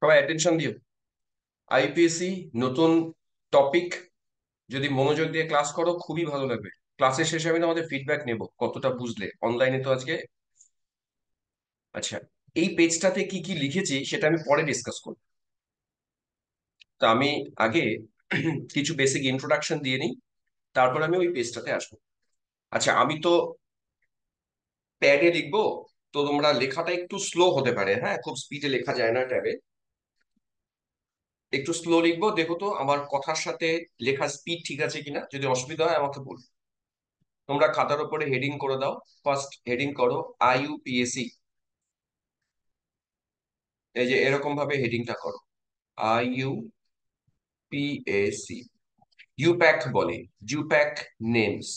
সবাই অ্যাটেনশন দিও। আইপিএসসি নতুন টপিক, যদি মনোযোগ দিয়ে ক্লাস করো খুবই ভালো লাগবে। ক্লাসের শেষে আমি তোমাদের ফিডব্যাক নেব, কতটা বুঝলে অনলাইনে তো আজকে। আচ্ছা, এই পেজটাতে কি কি লিখেছি সেটা আমি পরে ডিসকাস করব। তো আমি আগে কিছু বেসিক ইন্ট্রোডাকশন দিয়ে নিই, তারপর আমি ওই পেজটাতে আসবো। আচ্ছা, আমি তো প্যাডে লিখবো, তো তোমরা লেখাটা একটু স্লো হতে পারে, হ্যাঁ, খুব স্পিডে লেখা যায় না ট্যাবে। একটু স্লো লিখবো, দেখো তো আমার কথার সাথে লেখার স্পিড ঠিক আছে কিনা। যদি অসুবিধা হয় আমাকে বলো। তোমরা খাতার উপরে হেডিং করে দাও। ফার্স্ট হেডিং করো আইইউপিএসসি। এই যে এরকম ভাবে হেডিংটা করো, আইইউপিএসসি। ইউপ্যাক বলে, IUPAC names.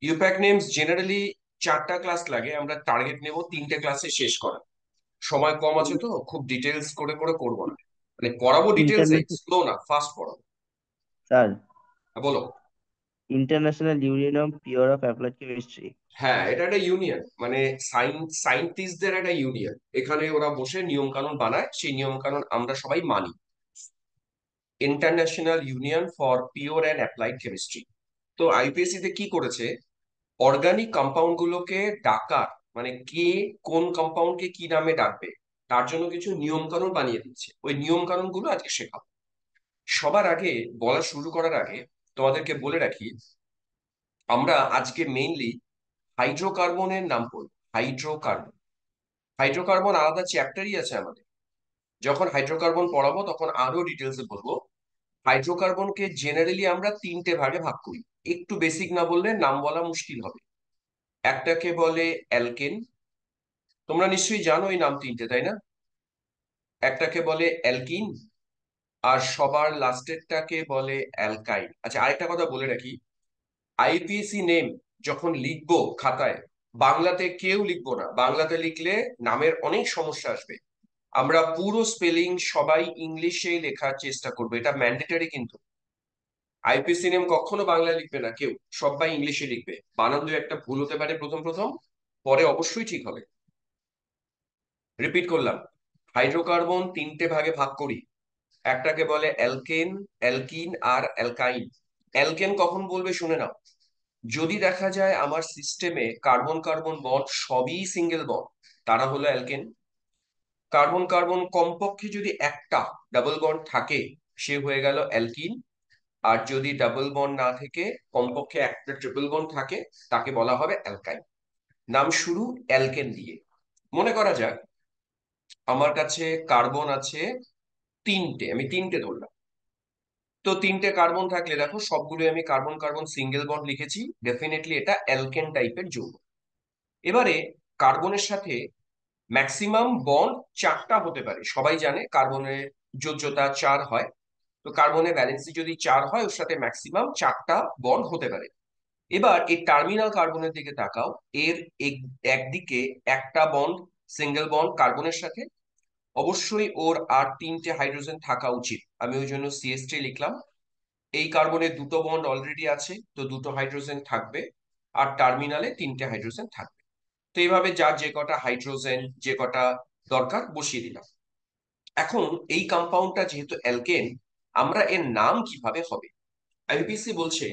IUPAC names generally 4টা ক্লাস লাগে, আমরা টার্গেট নেব 3টে ক্লাসে শেষ করা। সময় কম আছে তো খুব ডিটেলস করে করে করবো না, মানে পড়াবো ডিটেলসে, ইন্টারন্যাশনাল স্লো না, ফাস্ট পড়াবো। স্যার, বলো। International union of pure of applied chemistry. হ্যাঁ, এটা একটা ইউনিয়ন, মানে সায়েন্টিস্টদের একটা ইউনিয়ন। এখানে ওরা বসে নিয়ম কানুন বানায়, সেই নিয়ম কানুন আমরা সবাই মানি। International union for pure and applied chemistry. তো আইপিএসসি তে কি করেছে, অর্গানিক কম্পাউন্ড গুলোকে ডাকার, মানে কে কোন কম্পাউন্ডকে কি নামে ডাকবে, তার জন্য কিছু নিয়ম কানুন বানিয়ে দিচ্ছে। ওই নিয়ম কানুন গুলো আজকে শেখাবো। সবার আগে, বলা শুরু করার আগে তোমাদেরকে বলে রাখি, আমরা আজকে মেইনলি হাইড্রোকার্বনের নাম পড়ব। হাইড্রোকার্বন। হাইড্রোকার্বন আলাদা চ্যাপ্টারই আছে আমাদের। যখন হাইড্রোকার্বন পড়াবো তখন আরো ডিটেলসে বলবো। হাইড্রোকার্বনকে জেনারেলি আমরা 3টে ভাগে ভাগ করি। একটু বেসিক না বললে নাম বলা মুশকিল হবে। একটাকে বলে অ্যালকেন। তোমরা নিশ্চয়ই জানো এই নাম 3টে, তাই না? একটাকে বলে অ্যালকিন, আর সবার লাস্টেরটাকে বলে অ্যালকাইন। আচ্ছা, আরেকটা কথা বলে রাখি, আইপিএসসি নেম যখন লিখবো খাতায়, বাংলাতে কেউ লিখবো না। বাংলাতে লিখলে নামের অনেক সমস্যা আসবে। আমরা পুরো স্পেলিং সবাই ইংলিশেই লেখার চেষ্টা করবো, এটা ম্যান্ডেটরি কিন্তু। আইপিএসসি নেম কখনো বাংলায় লিখবে না কেউ, সবাই ইংলিশে লিখবে। বানান দু একটা ভুল হতে পারে প্রথম প্রথম, পরে অবশ্যই ঠিক হবে। রিপিট করলাম, হাইড্রোকার্বন 3টে ভাগে ভাগ করি। একটাকে বলে অ্যালকেন, অ্যালকিন আর অ্যালকাইন। অ্যালকেন কখন বলবে শুনে নাও। যদি দেখা যায় আমার সিস্টেমে কার্বন কার্বন বন্ড সবই সিঙ্গেল বন্ড, তারা হলো অ্যালকেন। কার্বন কার্বন কমপক্ষে যদি একটা ডাবল বন্ড থাকে, সে হয়ে গেল অ্যালকিন। আর যদি ডাবল বন্ড না থেকে কমপক্ষে একটা ট্রিপল বন্ড থাকে, তাকে বলা হবে অ্যালকাইন। নাম শুরু অ্যালকেন দিয়ে। মনে করা যাক আমার কাছে কার্বন আছে 3টে, আমি 3টে ধরলাম। তো 3টে কার্বন থাকলে দেখো সবগুলো আমি কার্বন কার্বন সিঙ্গেল বন্ড লিখেছি, ডেফিনেটলি এটা অ্যালকেন টাইপের যৌগ। এবারে কার্বনের সাথে ম্যাক্সিমাম বন্ড 4টা হতে পারে, সবাই জানে কার্বনের যোজ্যতা 4 হয়। তো কার্বনের ভ্যালেন্সি যদি 4 হয়, ওর সাথে ম্যাক্সিমাম 4টা বন্ড হতে পারে। এবার এই টার্মিনাল কার্বনের দিকে তাকাও। এর একদিকে একটা বন্ড, সিঙ্গেল বন্ড কার্বনের সাথে, অবশ্যই ওর আর 3টে হাইড্রোজেন থাকা উচিত, আমি ওই জন্য সিএস3 লিখলাম। এই কার্বনে দুটো বন্ড অলরেডি আছে, তো দুটো হাইড্রোজেন থাকবে, আর টার্মিনালে 3টে হাইড্রোজেন থাকবে। তো এইভাবে যার যে কটা হাইড্রোজেন, যে কটা দরকার বসিয়ে দিলাম। এখন এই কম্পাউন্ডটা যেহেতু অ্যালকেন, আমরা এর নাম কিভাবে হবে। আইপিসি বলছে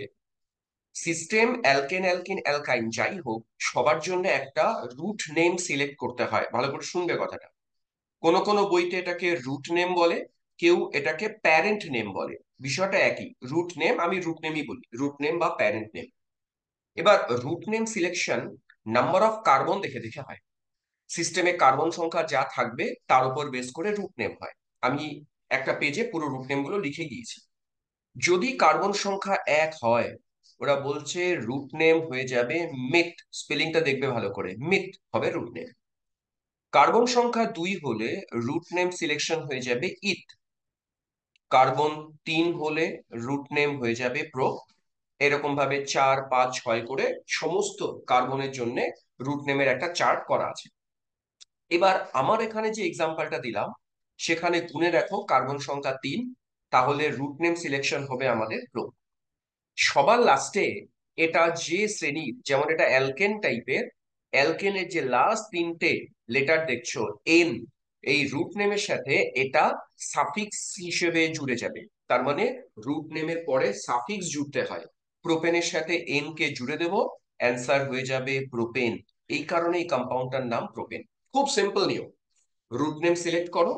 সিস্টেম অ্যালকেন অ্যালকিন অ্যালকাইন যাই হোক, সবার জন্য একটা রুট নেম সিলেক্ট করতে হয়। ভালো করে শুনবে কথাটা। কোন কোন বইতে এটাকে রুট নেম বলে, কেউ এটাকে প্যারেন্ট নেম বলে। বিষয়টা একই, রুট নেম, আমি রুট নেমই বলি, রুট নেম বা প্যারেন্ট নেম। এবার root name selection number of carbon দেখে দেখে হয়। সিস্টেমে কার্বন সংখ্যা যা থাকবে তার উপর বেস করে রুট নেম হয়। আমি একটা পেজে পুরো রুট নেম গুলো লিখে গিয়েছি। যদি কার্বন সংখ্যা 1 হয়, ওরা বলছে রুট নেম হয়ে যাবে মিথ। স্পেলিংটা দেখবে ভালো করে, মিথ হবে রুট নেম। কার্বন সংখ্যা 2 হলে রুট নেম সিলেকশন হয়ে যাবে ইথ। কার্বন 3 হলে রুট নেম হয়ে যাবে প্রো। এরকম ভাবে 4, 5, 6 করে সমস্ত কার্বনের জন্য রুট নেমের একটা চার্ট করা আছে। এবার আমার এখানে যে এক্সাম্পলটা দিলাম, সেখানে গুণে দেখো কার্বন সংখ্যা 3, তাহলে রুট নেম সিলেকশন হবে আমাদের প্রো। সবার লাস্টে, এটা যে শ্রেণীর, যেমন এটা অ্যালকেন টাইপের, অ্যালকেনের যে লাস্ট 3টে লেটার দেখছো এন, এই রুট নেমের সাথে এটা সাফিক্স হিসেবে জুড়ে যাবে। তার মানে রুট নেমের পরে সাফিক্স জুড়তে হয়। প্রোপেনের সাথে এন কে জুড়ে দেব, অ্যান্সার হয়ে যাবে প্রোপেন। এই কারণে এই কম্পাউন্ডটার নাম প্রোপেন। খুব সিম্পল নিয়ম। রুট নেম সিলেক্ট করো,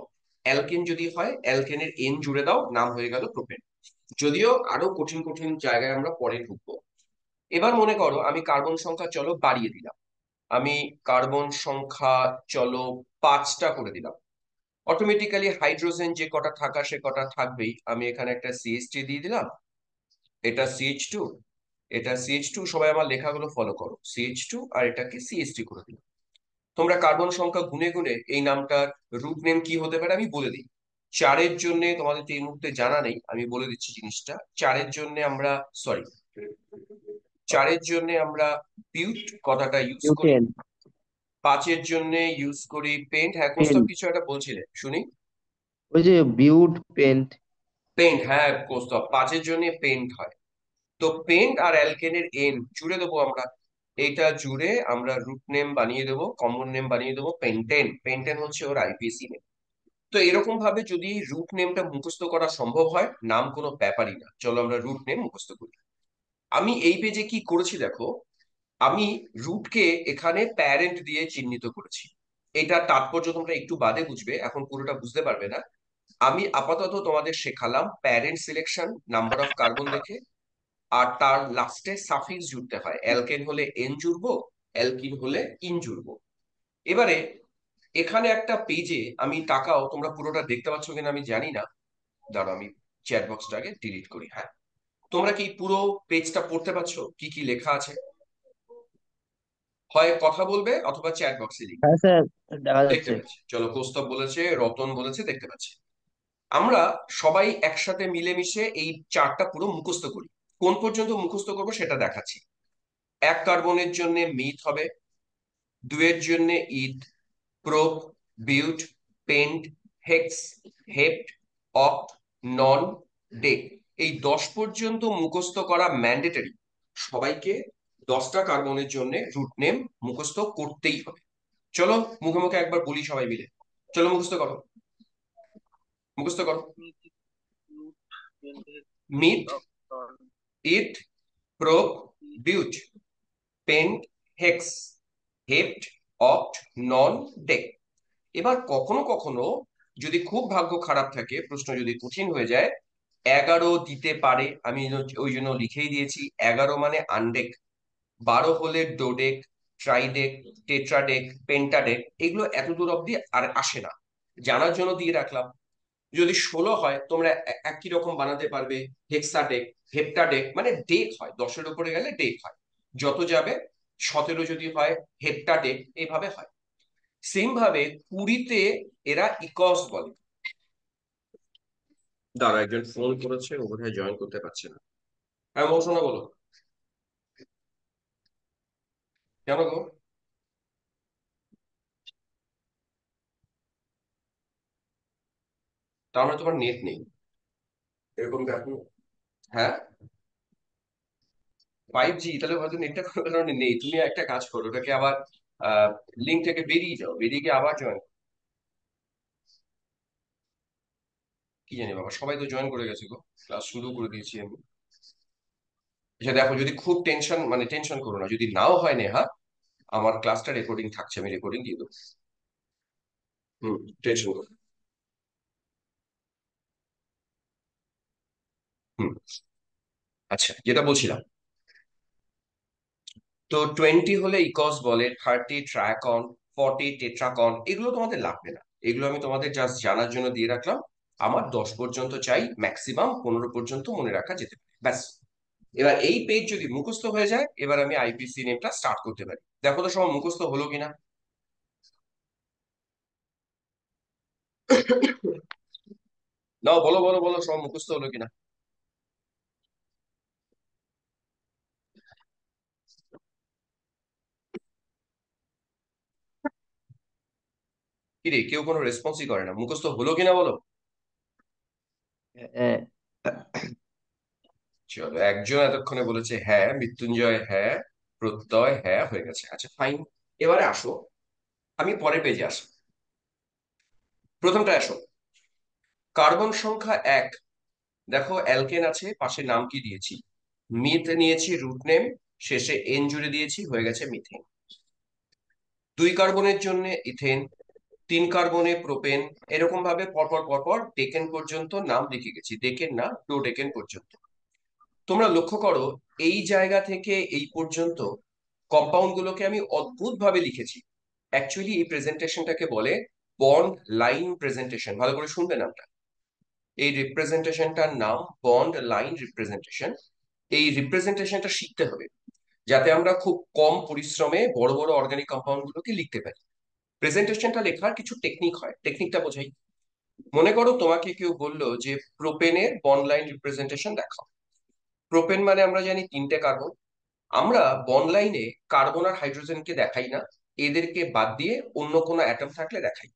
অ্যালকেন যদি হয় অ্যালকেনের এন জুড়ে দাও, নাম হয়ে গেল প্রোপেন। যদিও আরো কঠিন কঠিন জায়গায় আমরা পরে ঢুকবো। এবার মনে করো আমি কার্বন সংখ্যা চলো বাড়িয়ে দিলাম। আমি কার্বন সংখ্যা চলো 5টা করে দিলাম। অটোমেটিক্যালি হাইড্রোজেন যে কটা থাকা সে কটা থাকবেই। আমি এখানে একটা সিএইচ3 দিয়ে দিলাম, এটা সিএইচ টু, এটা সিএইচ টু। সবাই আমার লেখাগুলো ফলো করো, সিএইচ টু আর এটাকে সিএইচ3 করে দিলাম। তোমরা কার্বন সংখ্যা গুনে গুনে এই নামটার রুট নেম কি হতে পারে আমি বলে দিই। 4-এর জন্য তোমাদের তো এই মুহূর্তে জানা নেই, আমি বলে দিচ্ছি জিনিসটা। 4-এর জন্য আমরা, সরি, 4-এর জন্য আমরা বিউট কথাটা ইউজ করি। বিউটেন। 5-এর জন্য ইউজ করি পেন্ট। হ্যাঁ কোস্তাব পেন্ট। কিছু একটা বলছিলে শুনি। ওই যে বিউট পেন্ট। পেন্ট, হ্যাঁ কোস্তাব 5-এর জন্য পেন্ট হয়। তো পেন্ট আর অ্যালকেনের এন জুড়ে দেবো আমরা। এটা জুড়ে আমরা রুট নেম বানিয়ে দেবো, কমন নেম বানিয়ে দেবো পেন্টেন। পেন্টেন হচ্ছে ওর আইপিএসি নেম। তো এরকম ভাবে যদি রুট নেমটা মুখস্থ করা সম্ভব হয়, নাম কোনো ব্যাপারই না। চলো আমরা রুট নেম মুখস্থ করি। আমি এই পেজে কি করেছি দেখো, আমি রুটকে এখানে প্যারেন্ট দিয়ে চিহ্নিত করেছি। এটা তাৎপর্য তোমরা একটু বাদে বুঝবে, এখন পুরোটা বুঝতে পারবে না। আমি আপাতত তোমাদের শেখালাম parent selection, number of carbon দেখে, আর তার লাস্টে সাফিক্স জুড়তে হয়। অ্যালকেন হলে এন জুড়বো, অ্যালকিন হলে ইন জুড়বো। এবারে এখানে একটা পেজে আমি, তাকাও তোমরা পুরোটা দেখতে পাচ্ছ কিনা আমি জানি না। দাঁড়াও আমি চ্যাট বক্সটাকে ডিলিট করি। হ্যাঁ, তোমরা কি পুরো পেজটা পড়তে পারছো কি কি লেখা আছে? হয় কথা বলবে অথবা চ্যাট বক্সে লিখবে। হ্যাঁ স্যার, দেখা দেখতে যাচ্ছে। পাচ্ছি, চলো কৌস্তব বলেছে, রতন বলেছে, দেখতে পাচ্ছি। আমরা সবাই একসাথে মিলেমিশে এই চার্টটা পুরো মুখস্থ করি। কোন পর্যন্ত মুখস্থ করবো সেটা দেখাচ্ছি। 1 কার্বনের জন্য মিথ হবে, 2-এর জন্য ইথ, প্রোপ, বিউট, পেন্ট, হেক্স, হেপ্ট, অক্ট, নন, ডেক। এই 10 পর্যন্ত মুখস্থ করা ম্যান্ডেটরি। সবাইকে 10টা কার্বনের জন্য রুট নেম মুখস্থ করতেই হবে। চলো মুখে মুখে একবার বলি সবাই মিলে। চলো মুখস্থ করো, মুখস্থ করো। মিথ, ইথ, প্রোপ, বিউট, পেন্ট, হেক্স, হেপ্ট, অক্ট, নন, ডেক। এবার কখনো কখনো যদি খুব ভাগ্য খারাপ থাকে, প্রশ্ন যদি কঠিন হয়ে যায়, 11 দিতে পারে। আমি ওই জন্য লিখেই দিয়েছি 11 মানে আনডেক। 12 হলে ডোডেক, ট্রাইডেক, টেট্রাডেক, পেন্টাডেক। এগুলো এত দূর অব্দি আর আসে না, জানার জন্য দিয়ে রাখলাম। যদি 16 হয় তোমরা একই রকম বানাতে পারবে, হেক্সাডেক, হেপ্টাডেক। মানে ডেক হয়, 10-এর উপরে গেলে ডেক হয়। যত যাবে, 17 যদি হয় হেপ্টাডেক, এইভাবে হয়। সেম ভাবে 20-তে এরা ইকস বলে। দাঁড়া, একজন ফোন করেছে, ও বোধহয় জয়েন করতে পারছে না। হ্যাঁ মৌসুমা বলো। কেন গো? তার মানে তোমার নেট নেই, এরকম ব্যাপার। হ্যাঁ, 5G, তাহলে হয়তো নেটটা কোনো কারণে নেই। তুমি একটা কাজ করো, ওটাকে আবার লিঙ্ক থেকে বেরিয়ে যাও, বেরিয়ে গিয়ে আবার জয়েন। কি জানি বাবা, সবাই তো জয়েন করে গেছে গো, ক্লাস শুরু করে দিয়েছি আমি। আচ্ছা দেখো, যদি খুব টেনশন, মানে টেনশন করো না, যদি নাও হয় নেহা, আমার ক্লাসটা রেকর্ডিং থাকছে, আমি রেকর্ডিং দিয়ে দেবো। হুম, টেনশন করো না। হুম, আচ্ছা যেটা বলছিলাম, তো 20 হলে ইকস বলে, 30 ট্রাকন, 40 টেট্রাকন। এগুলো তোমাদের লাগবে না, এগুলো আমি তোমাদের জাস্ট জানার জন্য দিয়ে রাখলাম। আমার 10 পর্যন্ত চাই, ম্যাক্সিমাম 15 পর্যন্ত মনে রাখা যেতে পারে, ব্যাস। এবার এই পেজ যদি মুখস্থ হয়ে যায়, এবার আমি আইপিসি নেমটা স্টার্ট করতে পারি। দেখো তো সব মুখস্থ হলো কিনা। নাও বলো বলো বলো, সব মুখস্থ হলো কিনা। কিরে, কেউ কোনো রেসপন্সই করে না, মুখস্থ হলো কিনা বলো। হ্যাঁ। চলো, একজন এতক্ষণে বলেছে হ্যাঁ, মৃত্যুঞ্জয় হ্যাঁ, প্রত্যয় হ্যাঁ, হয়ে গেছে। আচ্ছা ফাইন। এবারে আসো, আমি পরের পেজে আসি। প্রথমটা আসো, কার্বন সংখ্যা 1। দেখো অ্যালকেন আছে, পাশে নাম কি দিয়েছি, মিথ নিয়েছি রুট নেম, শেষে এন জুড়ে দিয়েছি, হয়ে গেছে মিথেন। 2 কার্বনের জন্য ইথেন, 3 কার্বনে প্রোপেন। এরকম ভাবে পরপর পরপর ডেকেন পর্যন্ত নাম লিখে গেছি, ডেকেন না ডো ডেকেন পর্যন্ত। তোমরা লক্ষ্য করো, এই জায়গা থেকে এই পর্যন্ত কম্পাউন্ড গুলোকে আমি অদ্ভুত ভাবে লিখেছি। অ্যাকচুয়ালি এই প্রেজেন্টেশনটাকে বলে বন্ড লাইন প্রেজেন্টেশন। ভালো করে শুনবে নামটা। এই রিপ্রেজেন্টেশনটার নাম বন্ড লাইন রিপ্রেজেন্টেশন। এই রিপ্রেজেন্টেশনটা শিখতে হবে যাতে আমরা খুব কম পরিশ্রমে বড় বড় অর্গানিক কম্পাউন্ড গুলোকে লিখতে পারি। প্রেজেন্টেশনটা লেখার কিছু টেকনিক হয়, টেকনিকটা বোঝাই। মনে করো তোমাকে কেউ বললো যে প্রোপেনের বন্ড লাইন রিপ্রেজেন্টেশন দেখাও। প্রোপেন মানে আমরা জানি 3টে কার্বন। আমরা বন্ড লাইনে কার্বন আর হাইড্রোজেনকে দেখাই না, এদেরকে বাদ দিয়ে অন্য কোনো অ্যাটম থাকলে দেখাই।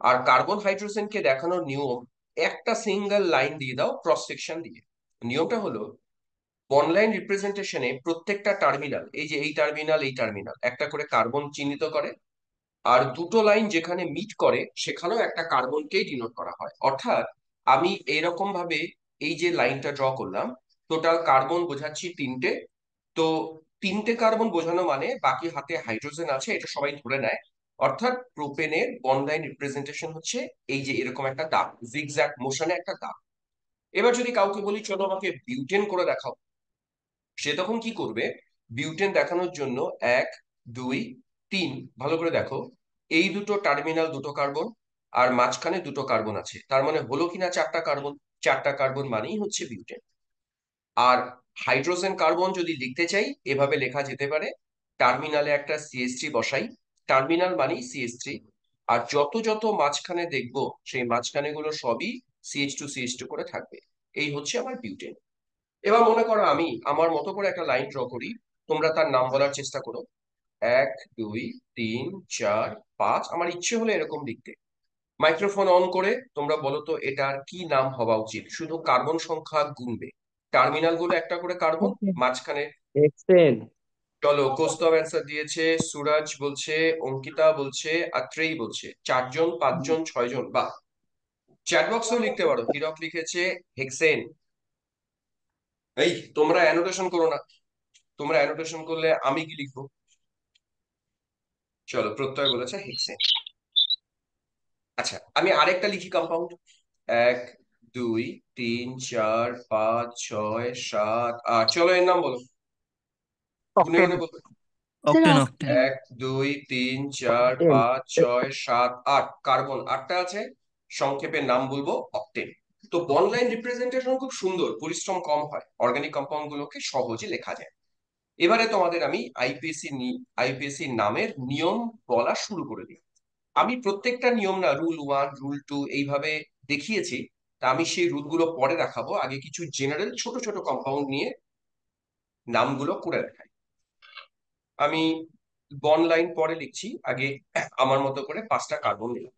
আর কার্বন হাইড্রোজেনকে দেখানোর নিয়ম, একটা সিঙ্গেল লাইন দিয়ে দাও ক্রস সেকশন দিয়ে। নিয়মটা হলো, বনলাইন রিপ্রেজেন্টেশনে প্রত্যেকটা টার্মিনাল, এই যে এই টার্মিনাল এই টার্মিনাল, একটা করে কার্বন চিহ্নিত করে। আর দুটো লাইন যেখানে মিট করে সেখানেও একটা কার্বনকেই ডিনোট করা হয়। অর্থাৎ আমি এইরকম ভাবে এই যে লাইনটা ড্র করলাম, টোটাল কার্বন বোঝাচ্ছি 3টে। তো 3টে কার্বন বোঝানো মানে বাকি হাতে হাইড্রোজেন আছে, এটা সবাই ধরে নেয়। অর্থাৎ প্রোপেনের বনলাইন রিপ্রেজেন্টেশন হচ্ছে এই যে এরকম একটা দাগ, জিগজ্যাগ মোশনে একটা দাগ। এবার যদি কাউকে বলি চলো আমাকে বিউটেন করে দেখাও, সে তখন কি করবে? বিউটেন দেখানোর জন্য 1 2 3, ভালো করে দেখো, এই দুটো টার্মিনাল 2টো কার্বন, আর মাঝখানে 2টো কার্বন আছে, তার মানে হলো কিনা 4টা কার্বন। 4টা কার্বন মানেই হচ্ছে বিউটেন। আর হাইড্রোজেন কার্বন যদি লিখতে চাই এভাবে লেখা যেতে পারে, টার্মিনালে একটা CH3 বসাই, টার্মিনাল মানেই CH3। আর যত যত মাঝখানে দেখবো সেই মাঝখানে গুলো সবই CH2 করে থাকবে। এই হচ্ছে আমার বিউটেন। এবার মনে করো আমি আমার মতো করে একটা লাইন ড্র করি, তোমরা তার নাম বলার চেষ্টা করো। 1 2 3 4 5, আমার ইচ্ছে হলো এরকম লিখতে। মাইক্রোফোন অন করে তোমরা বলো তো এটার কি নাম হওয়া উচিত, শুধু কার্বন সংখ্যা গুনবে। টার্মিনাল গুলো একটা করে কার্বন, মাঝখানে। হেক্সেন। চলো, কৌস্তব অ্যান্সার দিয়েছে, সুরাজ বলছে, অঙ্কিতা বলছে, আত্রেয়ী বলছে। 4 জন 5 জন 6 জন, বাহ। চ্যাট বক্সেও লিখতে পারো, হিরক লিখেছে হেক্সেন। এই তোমরা অ্যানোটেশন করো না, তোমরা অ্যানোটেশন করলে আমি কি লিখবো? চলো, প্রত্যয় বলেছে হেক্সেন। আচ্ছা, আমি আরেকটা লিখি কম্পাউন্ড। 1 2 3 4 5 6 7 8, চলো এর নাম বলো, গুনে অক্টেন। গুনে বলো। Sir octane. 1 2 3 4 5 6 7 8, কার্বন 8টা আছে, সংক্ষেপে নাম বলবো অক্টেন। তো বন্ড লাইন রিপ্রেজেন্টেশন খুব সুন্দর, পরিশ্রম কম হয়, অর্গানিক কম্পাউন্ড গুলোকে সহজে লেখা যায়। এবারে তোমাদের আমি আইপিএসসি নামের নিয়ম বলা শুরু করে দিই। আমি প্রত্যেকটা নিয়ম না, রুল 1 রুল 2 এইভাবে দেখিয়েছি, তা আমি সেই রুলগুলো পরে দেখাবো, আগে কিছু জেনারেল ছোট ছোট কম্পাউন্ড নিয়ে নামগুলো করে দেখাই। আমি বন লাইন পরে লিখছি, আগে আমার মতো করে 5টা কার্বন নিলাম।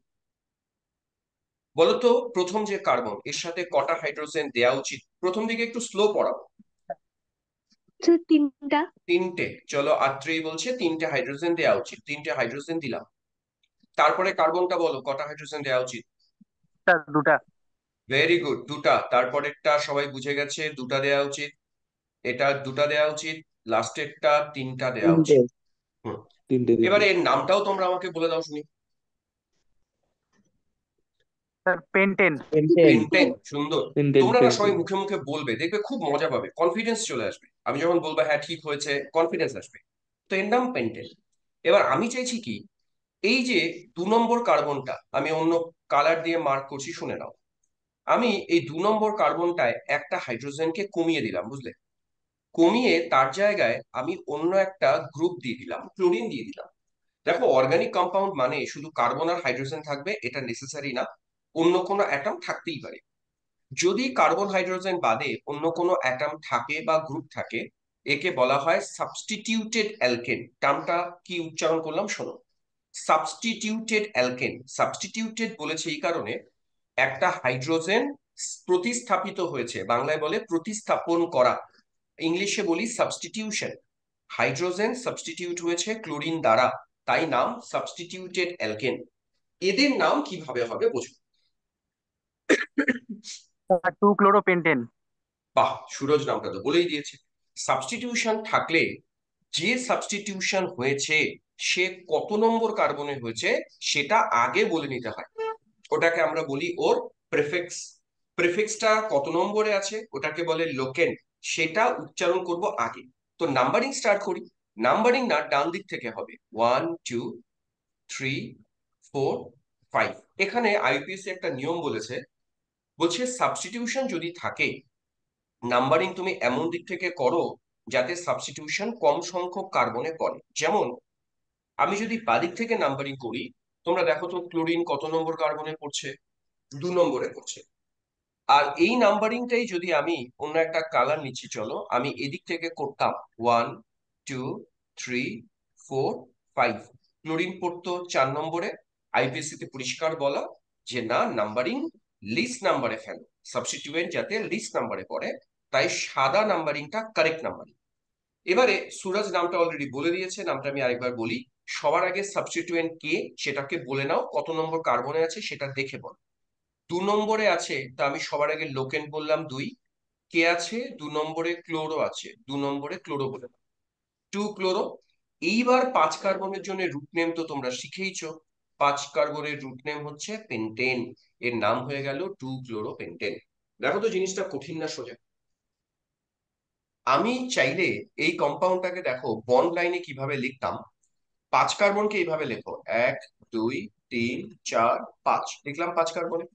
বলতো প্রথম যে কার্বন, এর সাথে কটা হাইড্রোজেন দেওয়া উচিত? প্রথম দিকে একটু স্লো পড়াবো। স্যার 3টা। 3টে। চলো, আত্রেয়ী বলছে 3টে হাইড্রোজেন দেওয়া উচিত, 3টে হাইড্রোজেন দিলাম। তারপরে কার্বনটা বলো কটা হাইড্রোজেন দেওয়া উচিত? স্যার 2টা। ভেরি গুড, 2টা। তারপরেরটা সবাই বুঝে গেছে, 2টা দেওয়া উচিত। এটা 2টা দেওয়া উচিত। লাস্টেরটা 3টা দেওয়া তিনটে। উচিত। হুম। তিনটে দিয়েছি। এবারে এর নামটাও তোমরা আমাকে বলে দাও শুনি। Sir pentane. পেন্টেন। পেন্টেন, সুন্দর। পেন্টেন তোমরা না সবাই পেন্টেন। মুখে মুখে বলবে, দেখবে খুব মজা পাবে, কনফিডেন্স চলে আসবে। আমি যখন বলবো হ্যাঁ ঠিক হয়েছে, কনফিডেন্স আসবে। তো এর নাম পেন্টেন। এবার আমি চাইছি কি, এই যে 2 নম্বর কার্বনটা আমি অন্য কালার দিয়ে মার্ক করছি, শুনে নাও। আমি এই 2 নম্বর কার্বনটায় একটা হাইড্রোজেনকে কমিয়ে দিলাম, বুঝলে? কমিয়ে তার জায়গায় আমি অন্য একটা গ্রুপ দিয়ে দিলাম, ক্লোরিন দিয়ে দিলাম। দেখো, অর্গানিক কম্পাউন্ড মানে শুধু কার্বন আর হাইড্রোজেন থাকবে এটা নেসেসারি না, অন্য কোনো অ্যাটম থাকতেই পারে। যদি কার্বন হাইড্রোজেন বাদে অন্য কোনো অ্যাটম থাকে বা গ্রুপ থাকে, একে বলা হয় সাবস্টিটিউটেড অ্যালকেন। টার্মটা কি উচ্চারণ করলাম শোনো, সাবস্টিটিউটেড অ্যালকেন। সাবস্টিটিউটেড বলেছে এই কারণে, একটা হাইড্রোজেন প্রতিস্থাপিত হয়েছে, বাংলায় বলে প্রতিস্থাপন করা, ইংলিশে বলি সাবস্টিটিউশন। হাইড্রোজেন সাবস্টিটিউট হয়েছে ক্লোরিন দ্বারা, তাই নাম সাবস্টিটিউটেড অ্যালকেন। এদের নাম কিভাবে হবে বুঝুন। স্যার 2-ক্লোরোপেন্টেন। বাহ, সুরজ নামটা তো বলেই দিয়েছে। সাবস্টিটিউশন থাকলে যে সাবস্টিটিউশন হয়েছে সে কত নম্বর কার্বনে হয়েছে সেটা আগে বলে নিতে হয়। ওটাকে আমরা বলি ওর প্রেফিক্স। প্রেফিক্সটা কত নম্বরে আছে ওটাকে বলে লোকেন্ট, সেটা উচ্চারণ করব আগে। তো নাম্বারিং স্টার্ট করি। নাম্বারিং না ডান দিক থেকে হবে 1 2 3 4 5। এখানে আইপিএসসি একটা নিয়ম বলেছে, বলছে সাবস্টিটিউশন যদি থাকে নাম্বারিং তুমি এমন দিক থেকে করো যাতে সাবস্টিটিউশন কম সংখ্যক কার্বনে পড়ে। যেমন আমি যদি বাদিক থেকে নাম্বারিং করি, তোমরা দেখো তো ক্লোরিন কত নম্বর কার্বনে পড়ছে, 2 নম্বরে পড়ছে। আর এই নাম্বারিংটাই যদি আমি অন্য একটা কালার নিচ্ছি, চলো আমি এদিক থেকে করতাম 1 2 3 4 5, ক্লোরিন পড়তো 4 নম্বরে। আইপিএসসি তে পরিষ্কার বলা যে না, নাম্বারিং লিস্ট নাম্বারে ফেলো, সাবস্টিটিউয়েন্ট যাতে লিস্ট নাম্বারে পড়ে, তাই সাদা নাম্বারিংটা কারেক্ট নাম্বারিং। এবারে সুরজ নামটা অলরেডি বলে দিয়েছে, নামটা আমি আরেকবার বলি। সবার আগে সাবস্টিটিউয়েন্ট কে সেটাকে বলে নাও, কত নম্বর কার্বনে আছে সেটা দেখে বল। 2 নম্বরে আছে তা আমি সবার আগে লোকেন বললাম 2। কে আছে 2 নম্বরে, ক্লোরো আছে 2 নম্বরে, ক্লোরো বলে দাও 2 ক্লোরো। এইবার 5 কার্বনের জন্য রুট নেম তো তোমরা শিখেইছো। 5 কার্বনের রুট নেম হচ্ছে পেন্টেন, এর নাম হয়ে গেল 2 ক্লোরোপেন্টেন। দেখো তো জিনিসটা কঠিন না সোজা? আমি চাইলে এই কম্পাউন্ডটাকে দেখো বন্ড লাইনে কিভাবে লিখতাম। 5 কার্বনকে এইভাবে লেখো, 1 2 3 4 5, লিখলাম 5 কার্বনে।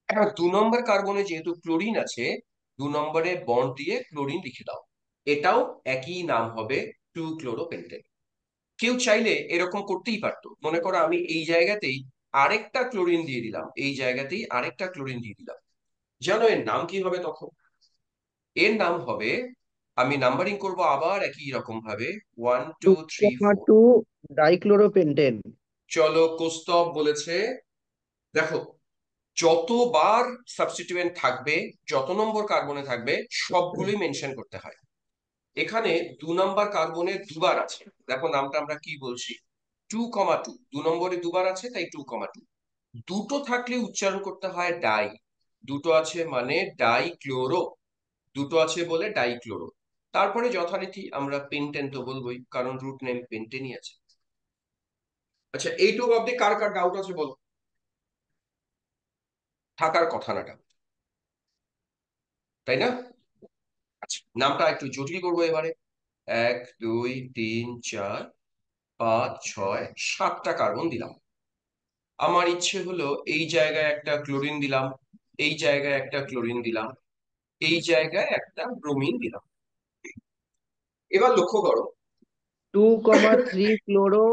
এখন 2 নম্বর কার্বনে যেহেতু ক্লোরিন আছে, 2 নম্বরে বন্ড দিয়ে ক্লোরিন লিখে দাও, এটাও একই নাম হবে 2 ক্লোরোপেন্টেন। কেউ চাইলে এরকম করতেই পারতো, মনে করো আমি এই জায়গাতেই আরেকটা ক্লোরিন দিয়ে দিলাম, এই জায়গাতেই আরেকটা ক্লোরিন দিয়ে দিলাম, জানো এর নাম কি হবে তখন? এর নাম হবে, আমি নাম্বারিং করব আবার একই রকম ভাবে 1 2 3 4। 2,2 ডাইক্লোরোপেন্টেন। চলো কৌস্তব বলেছে, দেখো যতবার সাবস্টিটিউয়েন্ট থাকবে, যত নম্বর কার্বনে থাকবে, সবগুলোই মেনশন করতে হয়। এখানে 2 নম্বর কার্বনে দুবার আছে, দেখো নামটা আমরা কি বলছি, 2,2। 2 নম্বরে দুবার আছে তাই 2,2। দুটো থাকলে উচ্চারণ করতে হয় ডাই, দুটো আছে মানে ডাই ক্লোরো, দুটো আছে বলে ডাই ক্লোরো। তারপরে যথারীতি আমরা পেন্টেন তো বলবোই, কারণ রুট নেম পেন্টেনই আছে। আচ্ছা, এইটুকু অব্দি কার কার ডাউট আছে বলো? থাকার কথা না doubt, তাই না? আচ্ছা, নামটা একটু জটিল করবো এবারে। 1 2 3 4 5 6 7টা কার্বন দিলাম। আমার ইচ্ছে হলো এই জায়গায় একটা ক্লোরিন দিলাম, এই জায়গায় একটা ক্লোরিন দিলাম, এই জায়গায় একটা ব্রোমিন দিলাম। এবার লক্ষ্য করো, 2,3 ক্লোরো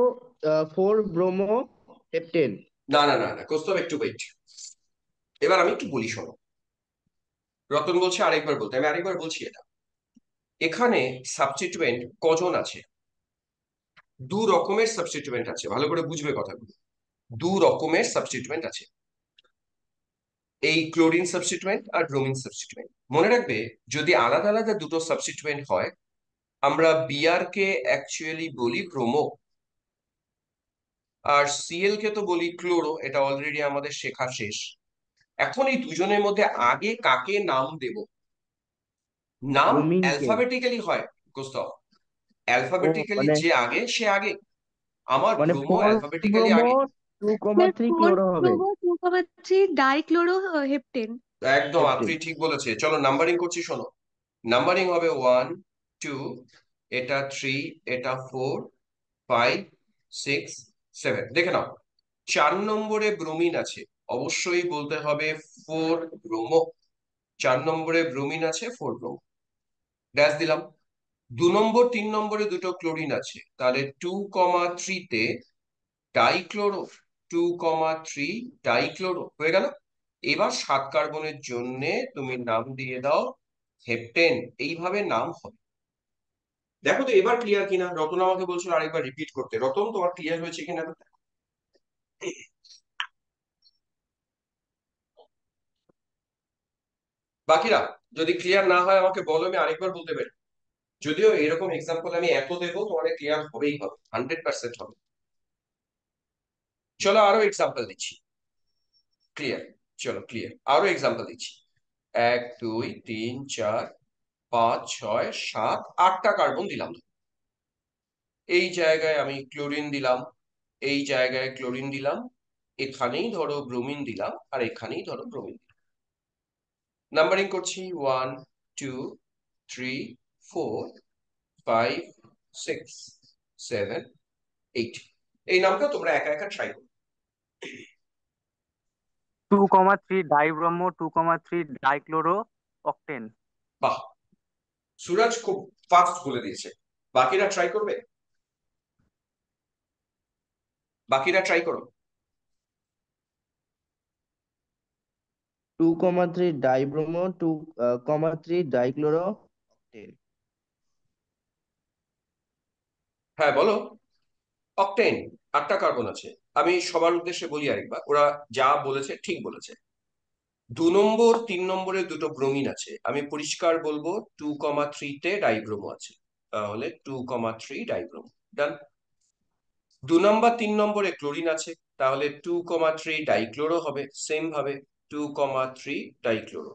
4 ব্রোমো হেপ্টেন। না না না না কৌস্তব, একটু ওয়েট। এবার আমি একটু বলি শোনো। রতন বলছে আরেকবার বলতে, আমি আরেকবার বলছি এটা। এখানে সাবস্টিটিউয়েন্ট কজন আছে? 2 রকমের সাবস্টিটিউয়েন্ট আছে, ভালো করে বুঝবে কথাগুলো। 2 রকমের সাবস্টিটিউয়েন্ট আছে, এই ক্লোরিন সাবস্টিটিউয়েন্ট আর ব্রোমিন সাবস্টিটিউয়েন্ট। মনে রাখবে, যদি আলাদা আলাদা দুটো সাবস্টিটিউয়েন্ট হয়, আমরা বিআর কে অ্যাকচুয়ালি বলি ব্রোমো, আর সিএল কে তো বলি ক্লোরো, এটা অলরেডি আমাদের শেখা শেষ। এখন এই দুজনের মধ্যে আগে কাকে নাম দেব? নাম ব্রোমিনকে। অ্যালফাবেটিক্যালি হয় কোস্তব, ও অ্যালফাবেটিক্যালি মানে যে আগে সে আগে। আমার মানে ব্রোমো 4 অ্যালফাবেটিক্যালি ব্রোমো আগে। 2,3 ফোর ক্লোরো হবে ক্লোরো 2,3 ডাইক্লোরো হেপটেন। একদম হেপ্টেন। আফ্রি ঠিক বলেছে। চলো নাম্বারিং করছি শোনো। নাম্বারিং হবে 1 2, এটা 3, এটা 4 5 6 7, দেখে নাও। 4 নম্বরে ব্রোমিন আছে, অবশ্যই বলতে হবে 4 ব্রোমো। 4 নম্বরে ব্রোমিন আছে, 4 ব্রোমো, ড্যাশ দিলাম। 2 নম্বর 3 নম্বরে দুটো ক্লোরিন আছে, তাহলে 2,3 তে ডাইক্লোরো, 2,3 ডাইক্লোরো হয়ে গেল। এবার 7 কার্বনের জন্য তুমি নাম দিয়ে দাও হেপটেন, এইভাবে নাম হবে। দেখো তো এবার ক্লিয়ার কিনা। রতন আমাকে বলছিল আরেকবার রিপিট করতে, রতন তোমার ক্লিয়ার হয়েছে কিনা তো? বাকিরা যদি ক্লিয়ার না হয় আমাকে বলো, আমি আরেকবার বলতে পারি। যদিও এরকম এক্সাম্পল আমি এত দেবো তোমাদের ক্লিয়ার হবেই হবে, 100% হবে। চলো আরো এক্সাম্পল দিচ্ছি। ক্লিয়ার? চলো ক্লিয়ার, আরো এক্সাম্পল দিচ্ছি। 1 2 3 4 5 6 7 8টা কার্বন দিলাম। এই জায়গায় আমি ক্লোরিন দিলাম, এই জায়গায় ক্লোরিন দিলাম, এখানেই ধরো ব্রোমিন দিলাম, আর এখানেই ধরো ব্রোমিন দিলাম। নাম্বারিং করছি 1 2 3 4 5 6 7 8। এই নামটা তোমরা একা একা ট্রাই করো। 2,3 ডাইব্রোমো 2,3 ডাইক্লোরো অক্টেন। বাহ, সুরাজ খুব ফাস্ট বলে দিয়েছে। বাকিরা ট্রাই করবে? বাকিরা ট্রাই করো। 2,3 ডাইব্রোমো 2,3 ডাইক্লোরো অক্টেন। হ্যাঁ বলো। অকটেন, 8টা কার্বন আছে। আমি সবার উদ্দেশ্যে বলি আরেকবার, ওরা যা বলেছে ঠিক বলেছে। 2 নম্বর 3 নম্বরে দুটো ব্রোমিন আছে, আমি পরিষ্কার বলবো 2,3 তে ডাইব্রোমো আছে, তাহলে 2,3 ডাইব্রোমো। ডান। 2 নম্বর 3 নম্বরে ক্লোরিন আছে, তাহলে 2,3 ডাইক্লোরো হবে, সেম ভাবে 2,3 ডাইক্লোরো।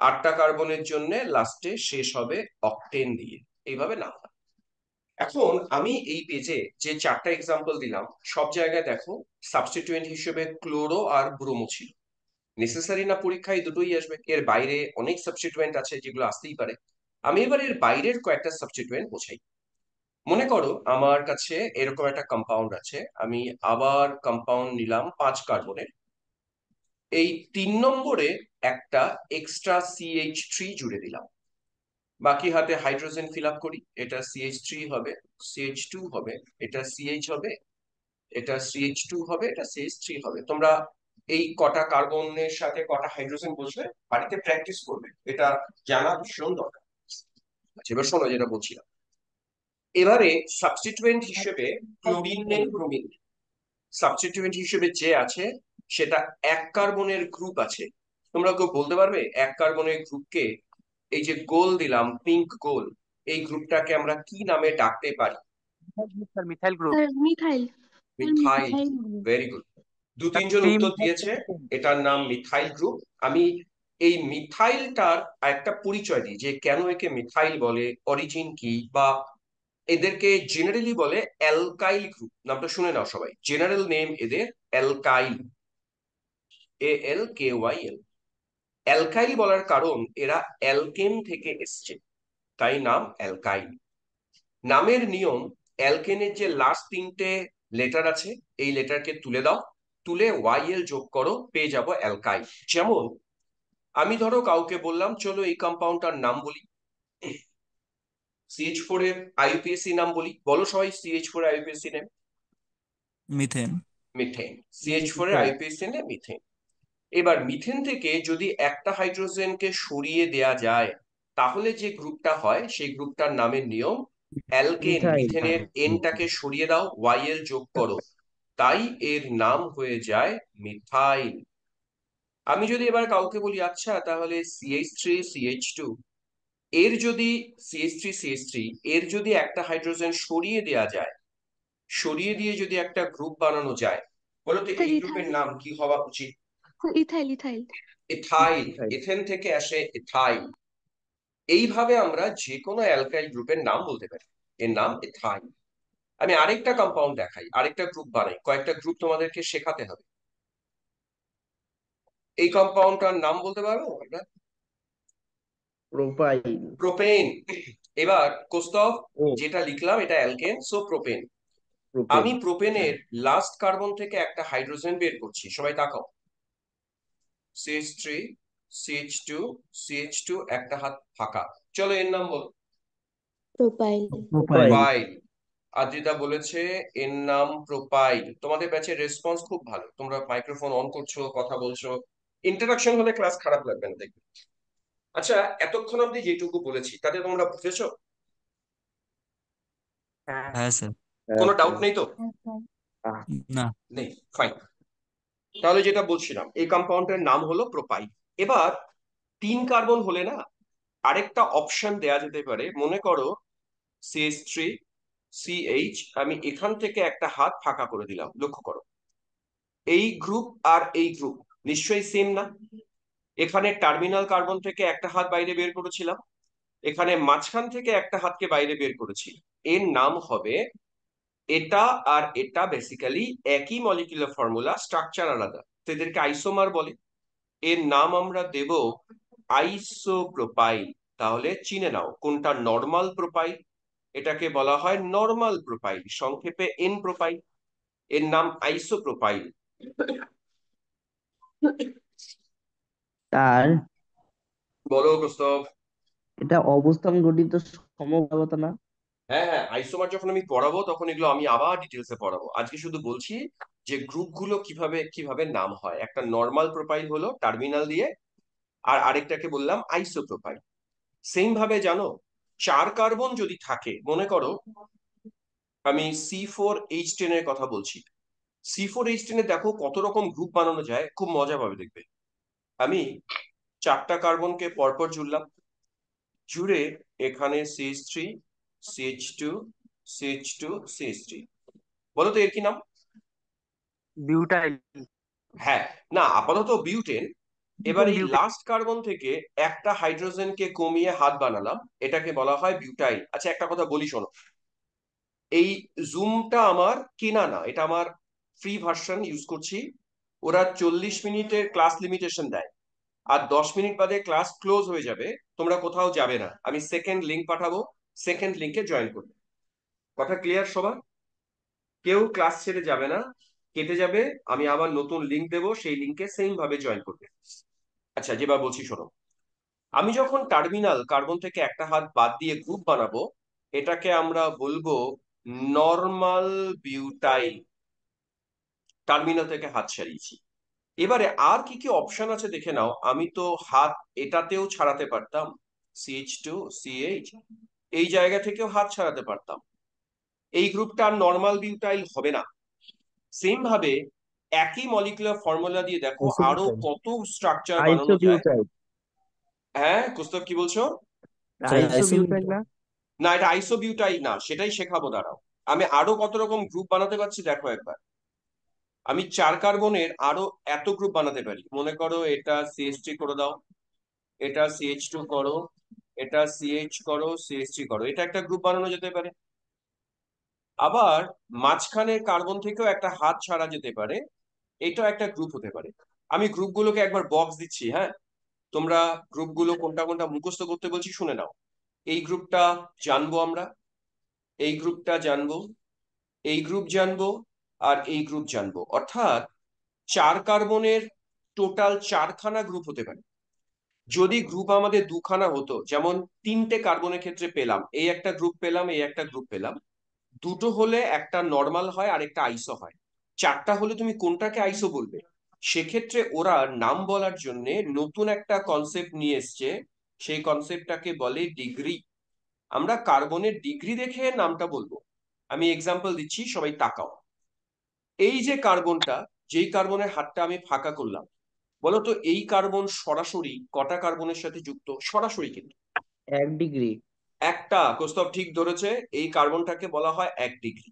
8টা কার্বনের জন্য লাস্টে শেষ হবে অকটেন দিয়ে, এইভাবে নাম হয়। এখন আমি এই পেজে যে 4টা এক্সাম্পল দিলাম, সব জায়গায় দেখো সাবস্টিটিউয়েন্ট হিসেবে ক্লোরো আর ব্রোমো ছিল। নেসেসারি না পরীক্ষায় দুটোই আসবে, এর বাইরে অনেক সাবস্টিটিউয়েন্ট আছে যেগুলো আসতেই পারে। আমি এবার এর বাইরের কয়েকটা সাবস্টিটিউয়েন্ট বোঝাই। মনে করো আমার কাছে এরকম একটা কম্পাউন্ড আছে, আমি আবার কম্পাউন্ড নিলাম 5 কার্বনের। এই 3 নম্বরে একটা এক্সট্রা CH3 জুড়ে দিলাম। বাকি হাতে হাইড্রোজেন ফিল আপ করি, এটা CH3 হবে, CH2 হবে, এটা CH হবে, এটা CH2 হবে, এটা CH3 হবে। তোমরা এই কটা কার্বনের সাথে কটা হাইড্রোজেন বসবে বাড়িতে প্র্যাকটিস করবে, এটা জানা ভীষণ দরকার। আচ্ছা এবার শোনো যেটা বলছিলাম। এবারে সাবস্টিটিউয়েন্ট হিসেবে ক্লোরিন নেই, ব্রোমিন। সাবস্টিটিউয়েন্ট হিসেবে যে আছে সেটা 1 কার্বনের গ্রুপ আছে। তোমরা কেউ বলতে পারবে 1 কার্বনের গ্রুপকে, এই যে গোল দিলাম পিঙ্ক গোল, এই গ্রুপটাকে আমরা কি নামে ডাকতে পারি? Sir methyl group. Sir methyl. Sir methyl. Methyl group. Very good. দু স্যার তিনজন 3 উত্তর মিথাইল দিয়েছে, পেন্টেন। এটার নাম মিথাইল গ্রুপ। আমি এই মিথাইলটার একটা পরিচয় দিই যে কেন একে মিথাইল বলে, অরিজিন কি, বা এদেরকে জেনারেলি বলে অ্যালকাইল গ্রুপ। নামটা শুনে নাও সবাই, জেনারেল নেম এদের অ্যালকাইল, ALKYL। অ্যালকাইল বলার কারণ এরা অ্যালকেন থেকে এসছে, তাই নাম অ্যালকাইল। নামের নিয়ম, অ্যালকেনের যে লাস্ট 3টে লেটার আছে এই লেটারকে তুলে দাও, তুলে YL যোগ করো, পেয়ে যাবো অ্যালকাইল। যেমন আমি ধরো কাউকে বললাম চলো এই কম্পাউন্ডটার নাম বলি, CH4 এর IUPAC নাম বলি, বলো সবাই CH4 IUPAC name. Methane. Methane. CH4 এর মিথেন। IUPAC name methane. এবার মিথেন থেকে যদি একটা হাইড্রোজেনকে সরিয়ে দেয়া যায়, তাহলে যে গ্রুপটা হয় সেই গ্রুপটার নামের নিয়ম অ্যালকেন। মিথাইল। মিথেনের এনটাকে সরিয়ে দাও, YL যোগ করো, তাই এর নাম হয়ে যায় মিথাইল। আমি যদি এবার কাউকে বলি আচ্ছা তাহলে CH3 CH2, এর যদি CH3 CH3 এর যদি একটা হাইড্রোজেন সরিয়ে দেয়া যায়, সরিয়ে দিয়ে যদি একটা গ্রুপ বানানো যায়, বলো তো স্যার এই গ্রুপের ইথাইল। নাম কি হওয়া উচিত? Sir ethyl ethyl. Ethyl. Methyl. Ethane থেকে আসে এথাইল। এইভাবে আমরা যে কোনো অ্যালকাইল গ্রুপের নাম বলতে পারি, এর নাম এথাইল। আমি আরেকটা কম্পাউন্ড দেখাই, আরেকটা গ্রুপ বানাই, কয়েকটা গ্রুপ তোমাদেরকে শেখাতে হবে। এই কম্পাউন্ডটার নাম বলতে পারবো আমরা? প্রোপাইল। প্রোপেন। এবার কোস্তভ, ও যেটা লিখলাম এটা অ্যালকেন, সো প্রোপেন। প্রোপেন। আমি প্রোপেনের লাস্ট কার্বন থেকে একটা হাইড্রোজেন বের করছি, সবাই তাকাও। CH3 CH2 CH2, একটা হাত ফাঁকা। চলো এর নাম বল। প্রোপাইল। প্রোপাইল। প্রোপাইল। আদ্রিতা বলেছে এর নাম প্রোপাইল। তোমাদের ব্যাচের রেসপন্স খুব ভালো, তোমরা মাইক্রোফোন অন করছো, কথা বলছো। ইন্টারাকশন হলে ক্লাস খারাপ লাগবে না দেখবে। আচ্ছা এতক্ষণ অব্দি যেটুকু বলেছি তাতে তোমরা বুঝেছো? হ্যাঁ। হ্যাঁ স্যার। হ্যাঁ কোনো ডাউট স্যার। নেই তো? হ্যাঁ স্যার। না। নেই, ফাইন। তাহলে যেটা বলছিলাম, এই কম্পাউন্ডের নাম হলো প্রোপাইল। এবার 3 কার্বন হলে না আরেকটা অপশন দেয়া যেতে পারে। মনে করো CH3 CH, আমি এখান থেকে একটা হাত ফাঁকা করে দিলাম, লক্ষ্য করো। এই গ্রুপ আর এই গ্রুপ নিশ্চয়ই সেম না। এখানে টার্মিনাল কার্বন থেকে একটা হাত বাইরে বের করেছিলাম, এখানে মাঝখান থেকে একটা হাতকে বাইরে বের করেছি। এর নাম হবে, এটা আর এটা বেসিক্যালি একই মলিকুলার ফর্মুলা, স্ট্রাকচার আলাদা, তো এদেরকে আইসোমার বলে। এর নাম আমরা দেব আইসোপ্রোপাইল। তাহলে চিনে নাও কোনটা নর্মাল প্রোপাইল। এটাকে বলা হয় নর্মাল প্রোপাইল, সংক্ষেপে এন প্রোপাইল। এর নাম আইসোপ্রোপাইল। তার বলো কৌস্তভ। এটা অবস্থান গঠিত সমবায়বতা না? হ্যাঁ হ্যাঁ, আইসোমার যখন আমি পড়াবো তখন এগুলো আমি আবার ডিটেলসে পড়াবো। আজকে শুধু বলছি যে গ্রুপগুলো কিভাবে কিভাবে নাম হয়। একটা নর্মাল প্রোপাইল হলো টার্মিনাল দিয়ে, আর আরেকটাকে বললাম আইসোপ্রোপাইল। সেম ভাবে জানো, 4 কার্বন যদি থাকে, মনে করো আমি C4H10 এর কথা বলছি। C4H10 এ দেখো কত রকম গ্রুপ বানানো যায়, খুব মজা পাবে দেখবে। আমি 4টা কার্বনকে পরপর জুড়লাম, জুড়ে এখানে CH3, CH2, CH2, CH3। বলো তো এর কি নাম? বিউটাইল। হ্যাঁ, না আপাতত বিউটেন। এবার এই বিউটাইল। লাস্ট কার্বন থেকে একটা হাইড্রোজেনকে কমিয়ে হাত বানালাম, এটাকে বলা হয় বিউটাইল। আচ্ছা একটা কথা বলি শোনো, এই জুমটা আমার কেনা না, এটা আমার ফ্রি ভার্সন ইউজ করছি। ওরা 40 মিনিটের ক্লাস লিমিটেশন দেয়, আর 10 মিনিট বাদে ক্লাস ক্লোজ হয়ে যাবে। তোমরা কোথাও যাবে না, আমি সেকেন্ড লিংক পাঠাবো, সেকেন্ড লিংকে জয়েন করবে। কথা ক্লিয়ার সবার? কেউ ক্লাস ছেড়ে যাবে না, কেটে যাবে, আমি আবার নতুন লিংক দেবো, সেই লিংকে সেম ভাবে জয়েন করবে। আচ্ছা যেবার বলছি শোনো, আমি যখন টার্মিনাল কার্বন থেকে একটা হাত বাদ দিয়ে গ্রুপ বানাবো, এটাকে আমরা বলবো নর্মাল বিউটাইল। টার্মিনাল থেকে হাত ছাড়িয়েছি। এবারে আর কি কি অপশন আছে দেখে নাও। আমি তো হাত এটাতেও ছাড়াতে পারতাম, CH2 CH, এই জায়গা থেকেও হাত ছাড়াতে পারতাম। এই গ্রুপটা নর্মাল বিউটাইল হবে না। সেম ভাবে একই মলিকুলার ফর্মুলা দিয়ে দেখো আরো আইসোবিউটাইল। কত স্ট্রাকচার বানানো যায়। আইসোবিউটাইল। হ্যাঁ কুস্তব কি বলছো? স্যার আইসোবিউটাইল না? না এটা আইসোবিউটাইল না, সেটাই শেখাবো, দাঁড়াও। আমি আরো কত রকম গ্রুপ বানাতে পারছি দেখো একবার। আমি 4 কার্বনের আরো এত গ্রুপ বানাতে পারি। মনে করো এটা CH3 করে দাও, এটা CH2 করো, এটা CH করো, CH3 করো, এটা একটা গ্রুপ বানানো যেতে পারে। আবার মাঝখানে কার্বন থেকেও একটা হাত ছাড়া যেতে পারে, এটা একটা গ্রুপ হতে পারে। আমি গ্রুপগুলোকে একবার বক্স দিচ্ছি, হ্যাঁ? তোমরা গ্রুপগুলো কোনটা কোনটা মুখস্থ করতে বলছি, শুনে নাও। এই গ্রুপটা জানবো আমরা, এই গ্রুপটা জানবো, এই গ্রুপ জানবো, আর এই গ্রুপ জানবো। অর্থাৎ 4 কার্বনের টোটাল 4খানা গ্রুপ হতে পারে। যদি গ্রুপ আমাদের 2খানা হতো, যেমন 3টে কার্বনের ক্ষেত্রে পেলাম, এই একটা গ্রুপ পেলাম, এই একটা গ্রুপ পেলাম, দুটো হলে একটা নর্মাল হয় আর একটা আইসো হয়। 4টা হলে তুমি কোনটাকে আইসো বলবে? সেক্ষেত্রে ওরা নাম বলার জন্য নতুন একটা কনসেপ্ট নিয়ে এসছে, সেই কনসেপ্টটাকে বলে ডিগ্রি। আমরা কার্বনের ডিগ্রি দেখে নামটা বলবো। আমি এক্সাম্পল দিচ্ছি, সবাই তাকাও। এই যে কার্বনটা, যেই কার্বনের হাতটা আমি ফাঁকা করলাম, বলতো এই কার্বন সরাসরি কটা কার্বনের সাথে যুক্ত? সরাসরি কিন্তু 1 ডিগ্রি। একটা। কৌস্তব ঠিক ধরেছে, এই কার্বনটাকে বলা হয় 1 ডিগ্রি।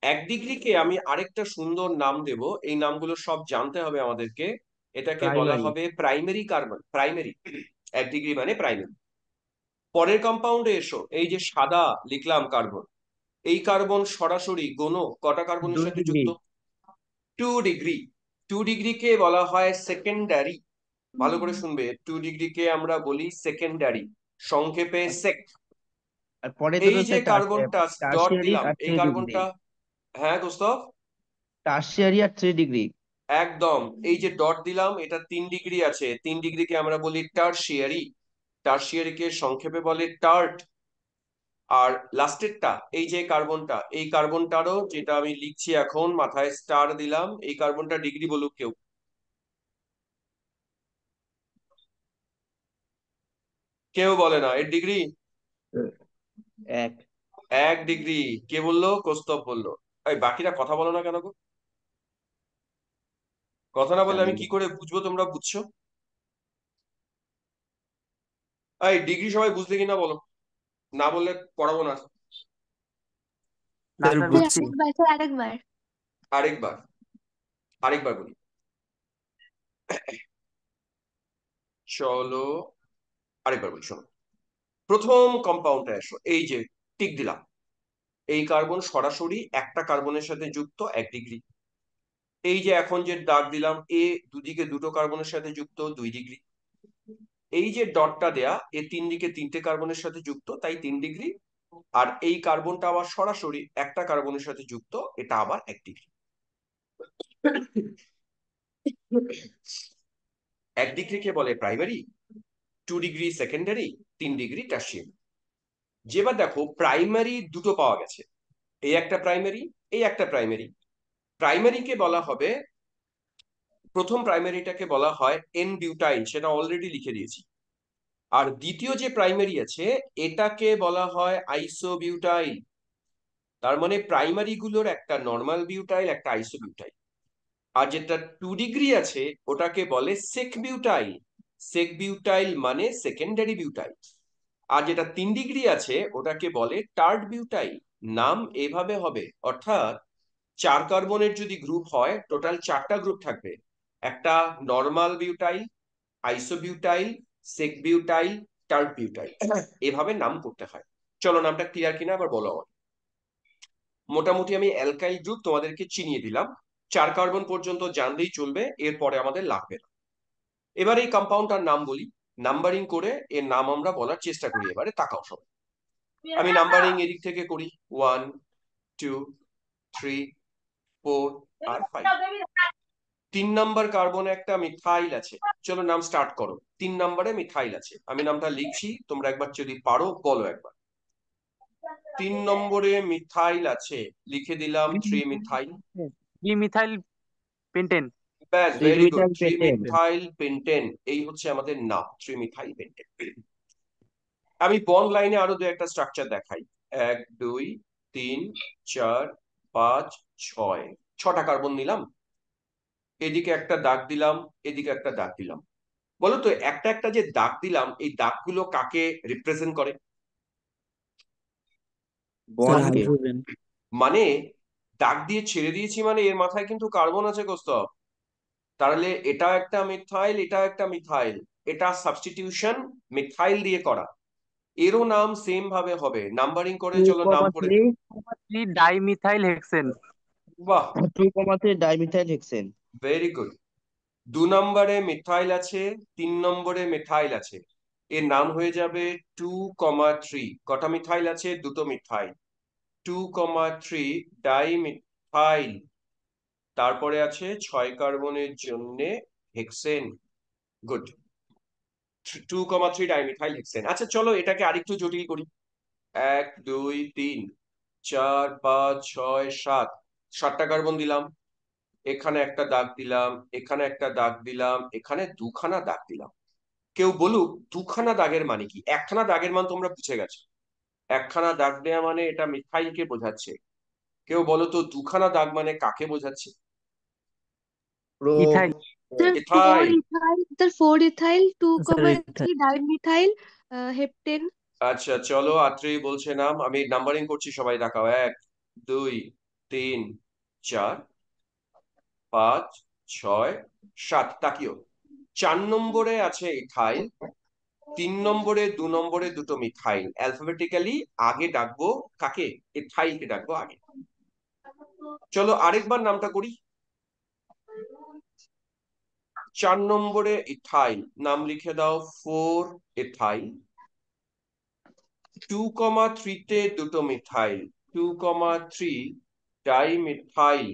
1 ডিগ্রিকে আমি আরেকটা সুন্দর নাম দেব, এই নামগুলো সব জানতে হবে আমাদেরকে। এটাকে বলা প্রাইমারি। হবে প্রাইমারি কার্বন, প্রাইমারি। 1 ডিগ্রি মানে প্রাইমারি। পরের কম্পাউন্ডে এসো, এই যে সাদা লিখলাম কার্বন, এই কার্বন সরাসরি গোনো কটা কার্বনের দুই সাথে ডিগ্রি যুক্ত? 2 ডিগ্রি। 2 ডিগ্রিকে বলা হয় সেকেন্ডারি। ভালো করে শুনবে, 2 ডিগ্রিকে আমরা বলি সেকেন্ডারি, সংক্ষেপে সেক। আর পরে এই দুটো যে হচ্ছে কার্বনটা ডট টার্সিয়ারি দিলাম, আর এই 3 ডিগ্রি। কার্বনটা, হ্যাঁ দোস্তব টার্সিয়ারি আর 3 ডিগ্রি। একদম। এই যে ডট দিলাম, এটা 3 ডিগ্রি আছে, 3 ডিগ্রিকে আমরা বলি টার্সিয়ারি। টার্সিয়ারিকে সংক্ষেপে বলে টার্ট। আর লাস্টেরটা এই যে কার্বনটা, এই কার্বনটারও, যেটা আমি লিখছি এখন, মাথায় স্টার দিলাম, এই কার্বনটা ডিগ্রি বলুক কেউ। কেউ বলে না এর ডিগ্রি। 1। 1 ডিগ্রি। কে বললো? কৌস্তব বললো। এই বাকিরা কথা বলো না কেন গো? কথা না বললে জানি আমি না। কি করে বুঝবো তোমরা বুঝছো? এই ডিগ্রি সবাই বুঝলে কিনা বলো, না বললে পড়াবো না। না স্যার স্যার স্যার বুঝছি। বুঝছি। আরেকবার, স্যার আরেকবার। আরেকবার। আরেকবার বলি, চলো আরেকবার বলি, শোনো। প্রথম কম্পাউন্ডে আসো, এই যে টিক দিলাম, এই কার্বন সরাসরি একটা কার্বনের সাথে যুক্ত 1 ডিগ্রি। এই যে এখন যে দাগ দিলাম, এ দুদিকে দুটো কার্বনের সাথে যুক্ত 2 ডিগ্রি। এই যে ডটটা দেয়া, এ 3 দিকে 3টে কার্বনের সাথে যুক্ত, তাই 3 ডিগ্রি। আর এই কার্বনটা আবার সরাসরি একটা কার্বনের সাথে যুক্ত, এটা আবার 1 ডিগ্রি। 1 ডিগ্রিকে বলে primary, 2 degree secondary, 3 degree tertiary. যেবার দেখো প্রাইমারি দুটো পাওয়া গেছে, এই একটা প্রাইমারি, এই একটা প্রাইমারি। প্রাইমারিকে বলা হবে, প্রথম প্রাইমারিটাকে বলা হয় এন বিউটাইল, সেটা অলরেডি লিখে দিয়েছি। আর দ্বিতীয় যে প্রাইমারি আছে, এটাকে বলা হয় আইসোবিউটাইল। তার মানে প্রাইমারি গুলোর একটা নর্মাল বিউটাইল, একটা আইসোবিউটাইল। আর যেটা 2 ডিগ্রি আছে, ওটাকে বলে সেক বিউটাইল। সেক বিউটাইল মানে সেকেন্ডারি বিউটাইল। আর যেটা 3 ডিগ্রি আছে, ওটাকে বলে টার্ড বিউটাইল। নাম এভাবে হবে, অর্থাৎ 4 কার্বনের যদি গ্রুপ হয়, টোটাল 4টা গ্রুপ থাকবে। একটা নর্মাল বিউটাইল, আইসোবিউটাইল, সেক বিউটাইল, টার্ড বিউটাইল, এভাবে নাম করতে হয়। চলো নামটা ক্লিয়ার কিনা আবার বলো আমার। মোটামুটি আমি অ্যালকাইল গ্রুপ তোমাদেরকে চিনিয়ে দিলাম, 4 কার্বন পর্যন্ত জানলেই চলবে, এরপরে আমাদের লাগবে না। এবার এই কম্পাউন্ডটার নাম বলি, নাম্বারিং করে এর নাম আমরা বলার চেষ্টা করি। এবারে তাকাও সব, আমি নাম্বারিং এদিক থেকে করি, 1 2 3 4 আর 5। 3 নম্বর কার্বনে একটা মিথাইল আছে, চলো নাম স্টার্ট করো। 3 নম্বরে মিথাইল আছে, আমি নামটা লিখছি, তোমরা একবার যদি পারো বলো একবার। 3 নম্বরে মিথাইল আছে, লিখে দিলাম 3 মিথাইল। Methyl pentane. ব্যাস, very good, trimethyl 3 pentane. Methyl pentane, এই হচ্ছে আমাদের নাম, 3 মিথাইল পেন্টেন। আমি বন্ড লাইনে আরো দু একটা স্ট্রাকচার দেখাই, 1 2 3 4 5 6, 6টা কার্বন নিলাম, এদিকে একটা দাগ দিলাম, এদিকে একটা দাগ দিলাম। বলো তো একটা একটা যে দাগ দিলাম, এই দাগগুলো কাকে রিপ্রেজেন্ট করে? স্যার বন্ডকে। হাইড্রোজেন। মানে দাগ দিয়ে ছেড়ে দিয়েছি, মানে এর মাথায় কিন্তু কার্বন আছে কৌস্তব। তাহলে এটা একটা মিথাইল, এটা একটা মিথাইল, এটা সাবস্টিটিউশন মিথাইল দিয়ে করা। এরও নাম সেম ভাবে হবে, নাম্বারিং করে, চলো নাম করে 2,3 3 ডাইমিথাইল হেক্সেন। বাহ, 2,3 ডাইমিথাইল হেক্সেন। Very good. 2 নম্বরে মিথাইল আছে, 3 নম্বরে মিথাইল আছে, এর নাম হয়ে যাবে 2,3। কটা মিথাইল আছে? দুটো মিথাইল, 2,3 ডাইমিথাইল। তারপরে আছে 6 কার্বনের জন্য হেক্সেন। Good, 2,3 dimethyl hexane. আচ্ছা চলো এটাকে আরেকটু জটিল করি, 1 2 3 4 5 6 7, 7টা কার্বন দিলাম, এখানে একটা দাগ দিলাম, এখানে একটা দাগ দিলাম, এখানে দুখানা দাগ দিলাম। কেউ বলুক দুখানা দাগের মানে কি? একখানা দাগের মান তোমরা বুঝে গেছো, একখানা দাগ দেওয়া মানে এটা মিথাইলকে বোঝাচ্ছে। কেউ বলো তো দুখানা দাগ মানে কাকে বোঝাচ্ছে? Pro. Ethyl. Ethyl. Sir, 4 ethyl, sir 2,3 dimethyl, heptane. আচ্ছা চলো, আত্রেই বলছে নাম, আমি নাম্বারিং করছি, সবাই দেখাও, 1 2 3 4 5 6 7। তাকিও, 4 নম্বরে আছে ইথাইল, 3 নম্বরে 2 নম্বরে দুটো মিথাইল। অ্যালফাবেটিক্যালি আগে ডাকবো কাকে? ইথাইলকে ডাকবো আগে। চলো আরেকবার নামটা করি। 4 নম্বরে ইথাইল, নাম লিখে দাও 4 ইথাইল। 2,3 দুটো মিথাইল, 2,3 ডাইমিথাইল।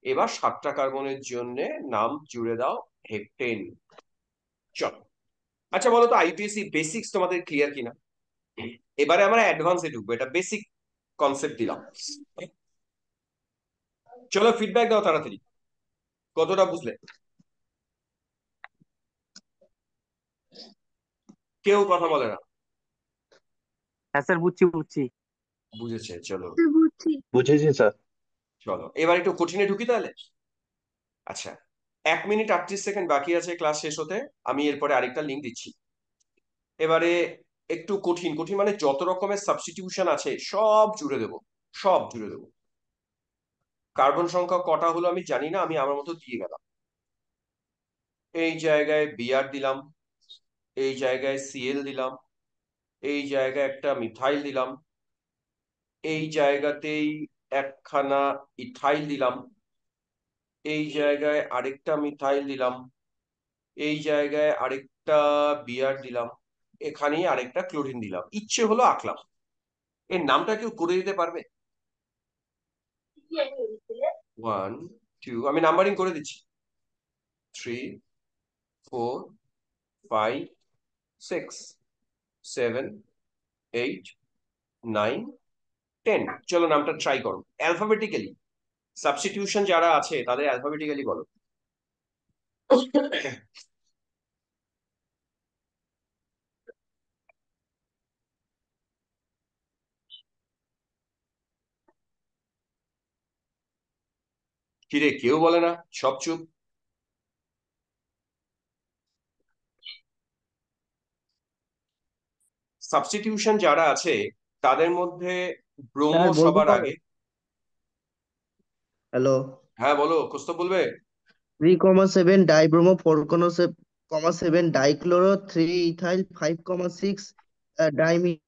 এবার 7টা কার্বনের জন্য নাম জুড়ে দাও হেপ্টেন। চলো, আচ্ছা বলো তো আইপিএসসি বেসিক্স তোমাদের ক্লিয়ার কিনা? এবারে আমরা অ্যাডভান্সে ঢুকবো, এটা বেসিক কনসেপ্ট দিলাম। চলো ফিডব্যাক দাও তাড়াতাড়ি, কতটা বুঝলে? কেউ কথা বলে না। হ্যাঁ স্যার, বুঝছি বুঝছি। বুঝেছে, চলো। Sir, বুঝছি। বুঝেছি স্যার। চলো এবার একটু কঠিনে ঢুকি তাহলে। আচ্ছা, 1 মিনিট 38 সেকেন্ড বাকি আছে ক্লাস শেষ হতে, আমি এরপরে আরেকটা লিঙ্ক দিচ্ছি। এবারে একটু কঠিন কঠিন মানে যত রকমের সাবস্টিটিউশন আছে সব জুড়ে দেবো, সব জুড়ে দেবো। কার্বন সংখ্যা কটা হলো আমি জানি না, আমি আমার মতো দিয়ে গেলাম। এই জায়গায় বিআর দিলাম, এই জায়গায় সিএল দিলাম, এই জায়গায় একটা মিথাইল দিলাম, এই জায়গাতেই একখানা ইথাইল দিলাম, এই জায়গায় আরেকটা মিথাইল দিলাম, এই জায়গায় আরেকটা বিআর দিলাম, এখানেই আরেকটা ক্লোরিন দিলাম, ইচ্ছে হলো আঁকলাম। এর নামটা কেউ করে দিতে পারবে? 1 2, আমি নাম্বারিং করে দিচ্ছি। 3 4 5 6 7 8 9 10। চলো নামটা ট্রাই করো অ্যালফাবেটিক্যালি। সাবস্টিটিউশন যারা আছে তাদের অ্যালফাবেটিক্যালি বলো। কিরে কেউ বলে না, সব চুপ। সাবস্টিটিউশন যারা আছে তাদের মধ্যে ব্রোমো স্যার বলতে সবার পারো? আগে। হ্যালো। হ্যাঁ বলো, কৌস্তব বলবে। 3,7 ডাইব্রোমো, 4,7 ডাইক্লোরো, 3 ইথাইল, 5,6 ডাইমিথাইল।